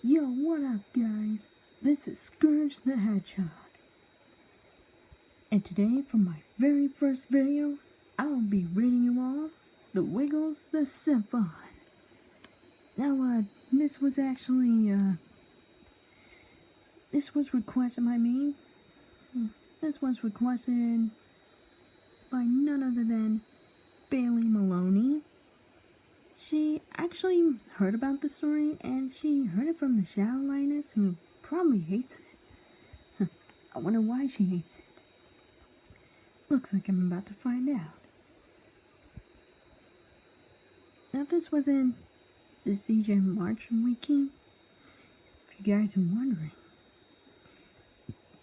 Yo, what up, guys? This is Scourge the Hedgehog. And today, for my very first video, I'll be reading you all The Wiggles, the Siphon. Now, this was actually, this was requested by me. This was requested by none other than Bailey Maloney. She actually heard about the story, and she heard it from the Shadow Lioness, who probably hates it. I wonder why she hates it. Looks like I'm about to find out. Now, this was in the cjaymarch wiki, if you guys are wondering.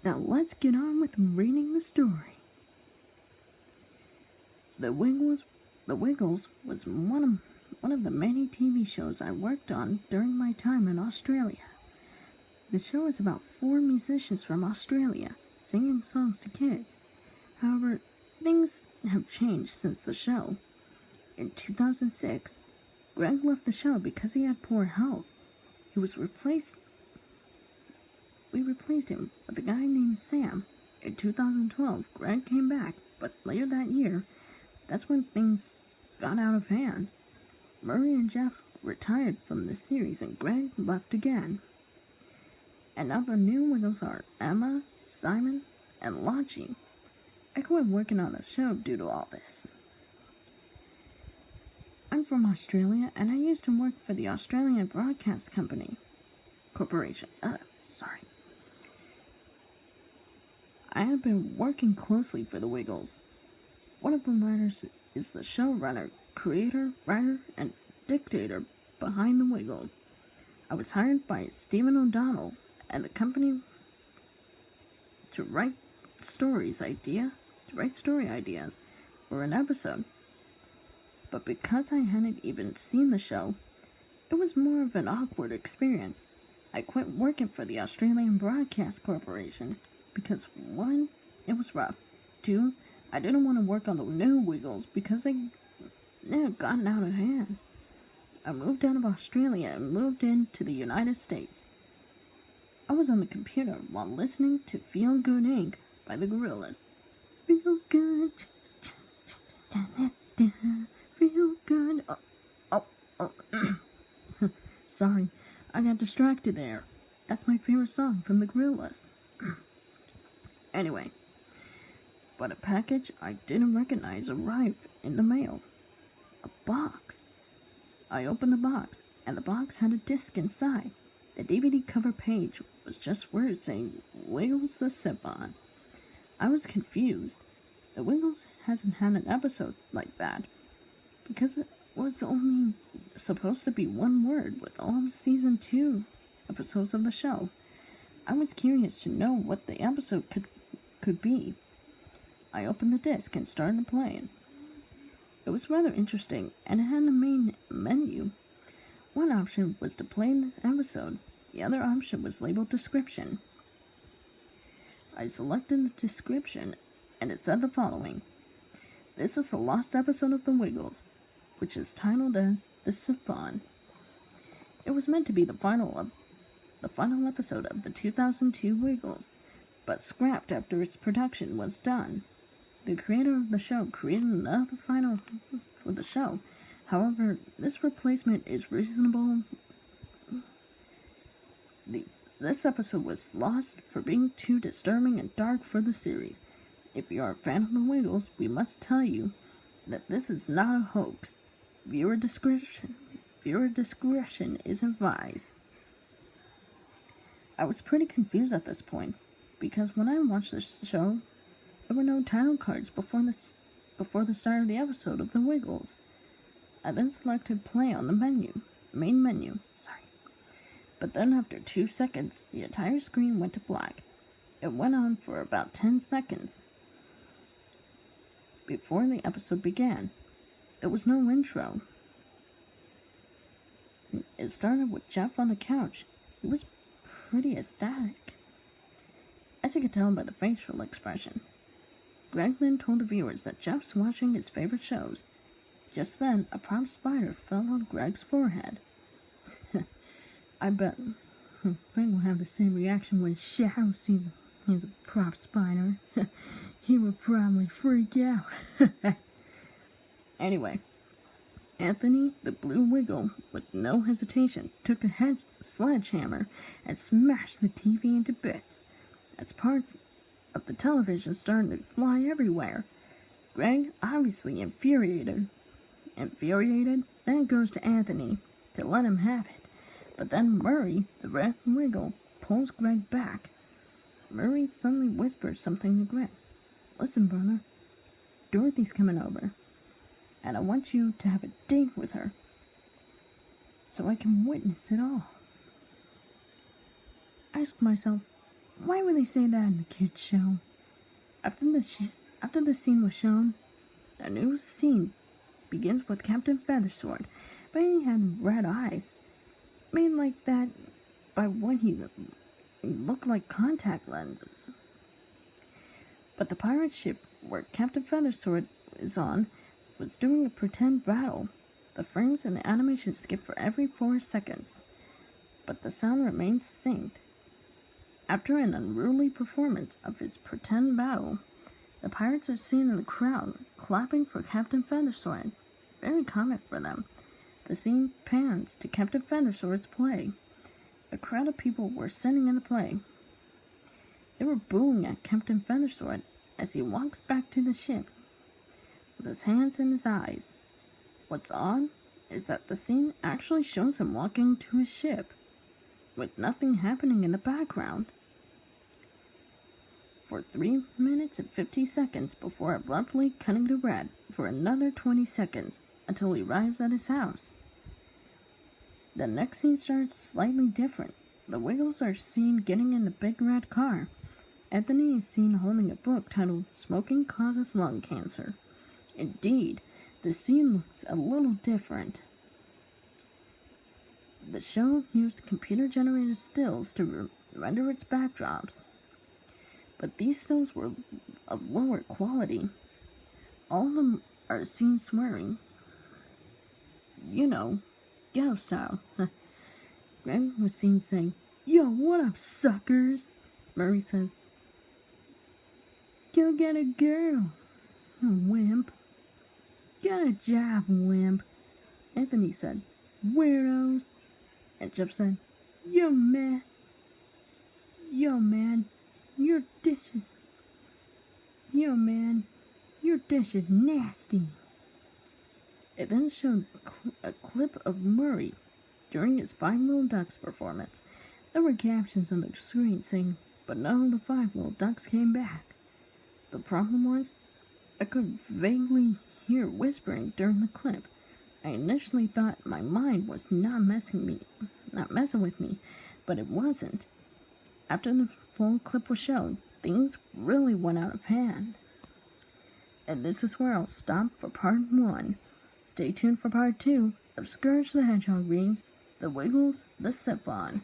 Now, let's get on with reading the story. The Wiggles was one of the many TV shows I worked on during my time in Australia. The show is about 4 musicians from Australia singing songs to kids. However, things have changed since the show. In 2006, Greg left the show because he had poor health. We replaced him with a guy named Sam. In 2012, Greg came back, but later that year, that's when things got out of hand. Murray and Jeff retired from the series, and Greg left again. And now the new Wiggles are Emma, Simon, and Archie. I quit working on the show due to all this. I'm from Australia, and I used to work for the Australian Broadcast Corporation. I have been working closely for the Wiggles. One of the writers is the showrunner, creator, writer, and dictator behind the Wiggles. I was hired by Stephen O'Donnell and the company to write story ideas for an episode. But because I hadn't even seen the show, it was more of an awkward experience. I quit working for the Australian Broadcast Corporation because 1, it was rough. 2, I didn't want to work on the new Wiggles because they had gotten out of hand. I moved out of Australia and moved into the United States. I was on the computer while listening to Feel Good Inc. by the Gorillaz. Feel good, feel good. Sorry, I got distracted there. That's my favorite song from the Gorillaz. Anyway, but a package I didn't recognize arrived in the mail. A box. I opened the box, and the box had a disc inside. The DVD cover page was just words saying, Wiggles the Siphon. I was confused. The Wiggles hasn't had an episode like that, because it was only supposed to be one word with all the season 2 episodes of the show. I was curious to know what the episode could be. I opened the disc and started playing. It was rather interesting, and it had a main menu. One option was to play the episode. The other option was labeled description. I selected the description, and it said the following. This is the lost episode of The Wiggles, which is titled as The Siphon. It was meant to be the final episode of the 2002 Wiggles, but scrapped after its production was done. The creator of the show created another final for the show. However, this replacement is reasonable. This episode was lost for being too disturbing and dark for the series. If you are a fan of the Wiggles, we must tell you that this is not a hoax. Viewer discretion is advised. I was pretty confused at this point, because when I watched the show, there were no title cards before the start of the episode of The Wiggles. I then selected play on the main menu. But then after 2 seconds, the entire screen went to black. It went on for about 10 seconds before the episode began. There was no intro. It started with Jeff on the couch. He was pretty ecstatic, as you could tell by the facial expression. Greg then told the viewers that Jeff's watching his favorite shows. Just then, a prop spider fell on Greg's forehead. I bet Greg will have the same reaction when Shao sees he's a prop spider. He would probably freak out. Anyway, Anthony, the Blue Wiggle, with no hesitation, took a sledgehammer and smashed the TV into bits, as parts of the television started to fly everywhere. Greg, obviously infuriated, then goes to Anthony to let him have it. But then Murray, the Red Wiggle, pulls Greg back. Murray suddenly whispers something to Greg. "Listen, brother, Dorothy's coming over, and I want you to have a date with her, so I can witness it all." I ask myself, why would they say that in the kids' show? After the scene was shown, the new scene begins with Captain Feathersword, but he had red eyes, made like that by what he looked like contact lenses. But the pirate ship where Captain Feathersword is on was doing a pretend battle. The frames and the animation skipped for every 4 seconds, but the sound remained synced. After an unruly performance of his pretend battle, the pirates are seen in the crowd clapping for Captain Feathersword. Very comic for them. The scene pans to Captain Feathersword's play. A crowd of people were sitting in the play. They were booing at Captain Feathersword as he walks back to the ship, with his hands in his eyes. What's odd is that the scene actually shows him walking to his ship, with nothing happening in the background, for 3 minutes and 50 seconds before abruptly cutting to red for another 20 seconds until he arrives at his house. The next scene starts slightly different. The Wiggles are seen getting in the big red car. Anthony is seen holding a book titled "Smoking Causes Lung Cancer." Indeed, the scene looks a little different. The show used computer-generated stills to render its backdrops, but these stills were of lower quality. All of them are seen swearing. You know, ghetto style. Greg was seen saying, "Yo, what up, suckers?" Murray says, "Go get a girl, you wimp. Get a job, wimp." Anthony said, "Weirdos." And Jeff said, Yo man, your dish is nasty." It then showed a clip of Murray during his Five Little Ducks performance. There were captions on the screen saying, "But none of the 5 little ducks came back." The problem was, I could vaguely hear whispering during the clip. I initially thought my mind was not messing with me, but it wasn't. After the full clip was shown, things really went out of hand. And this is where I'll stop for part 1. Stay tuned for part 2 of Scourge the Hedgehog reads The Wiggles, the Siphon.